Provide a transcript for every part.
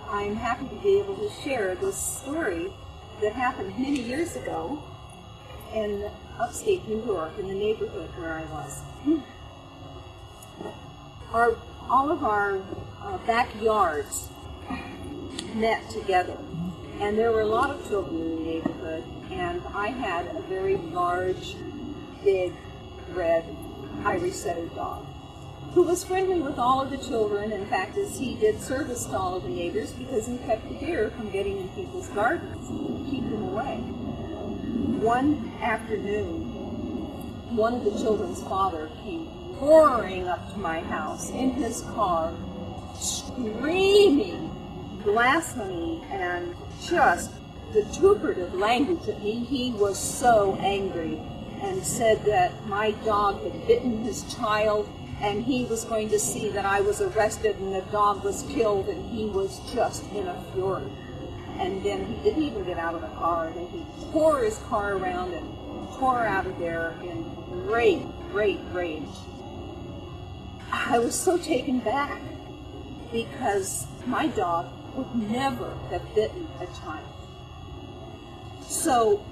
I'm happy to be able to share this story that happened many years ago in upstate New York, in the neighborhood where I was. All of our backyards met together, and there were a lot of children in the neighborhood, and I had a very large, big, red Irish setter dog who was friendly with all of the children. In fact, as he did service to all of the neighbors because he kept the deer from getting in people's gardens and keep them away. One afternoon, one of the children's father came roaring up to my house in his car, screaming blasphemy and just vituperative language at me. He was so angry and said that my dog had bitten his child, and he was going to see that I was arrested and the dog was killed, and he was just in a fury. And then he didn't even get out of the car, and he tore his car around and tore out of there in great, great rage. I was so taken back because my dog would never have bitten a child. So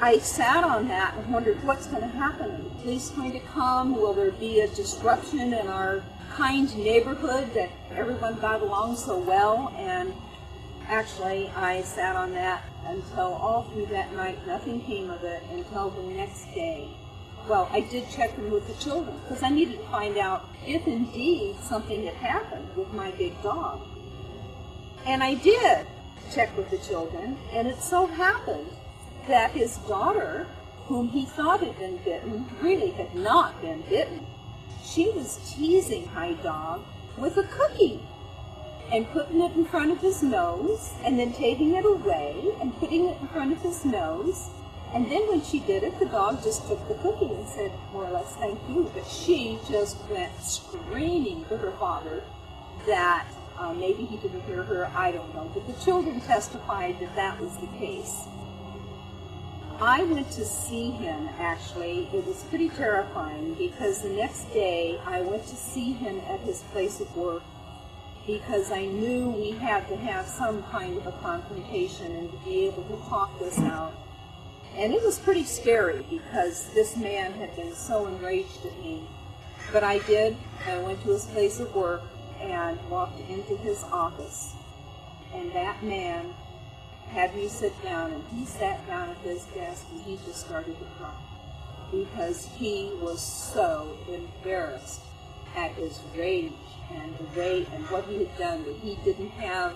I sat on that and wondered what's going to happen. Are the police going to come? Will there be a disruption in our kind neighborhood that everyone got along so well? And actually, I sat on that until all through that night. Nothing came of it until the next day. Well, I did check in with the children because I needed to find out if indeed something had happened with my big dog. And I did check with the children, and it so happened that his daughter, whom he thought had been bitten, really had not been bitten. She was teasing my dog with a cookie and putting it in front of his nose and then taking it away and putting it in front of his nose. And then when she did it, the dog just took the cookie and said, more or less, thank you. But she just went screaming to her father that maybe he didn't hear her, I don't know. But the children testified that that was the case. I went to see him, actually. It was pretty terrifying because the next day I went to see him at his place of work because I knew we had to have some kind of a confrontation and to be able to talk this out. And it was pretty scary because this man had been so enraged at me. But I did. I went to his place of work and walked into his office. And that man had me sit down, and he sat down at his desk and he just started to cry because he was so embarrassed at his rage and the way and what he had done that he didn't have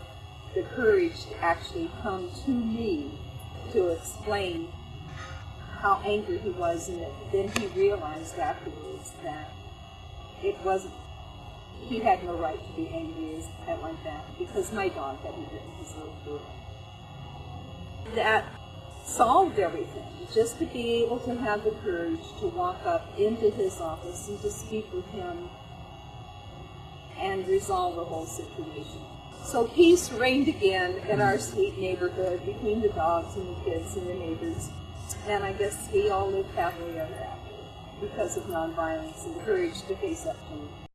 the courage to actually come to me to explain how angry he was. And then he realized afterwards that it wasn't, he had no right to be angry like that because my dog hadn't bitten his little girl. That solved everything, just to be able to have the courage to walk up into his office and to speak with him and resolve the whole situation. So peace reigned again in our sweet neighborhood between the dogs and the kids and the neighbors. And I guess we all lived happily ever after because of nonviolence and the courage to face up to it.